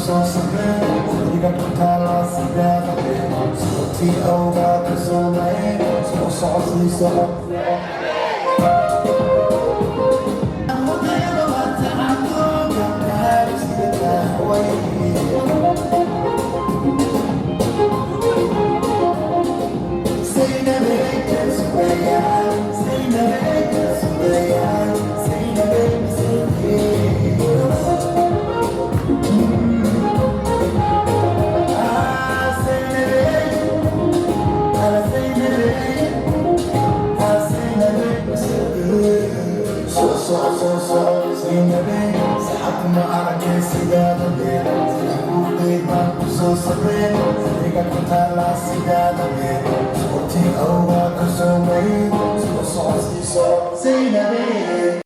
soo samee adiga ku taala sidaada sababtii awgaa kalsoonay soo socodsiisa saxabma aragay sidaada beer uqeyd baan ku soo sabeen adiga ku taala sidaada beer sababtii awgaa kalsoonay soo socodsiiso saynabe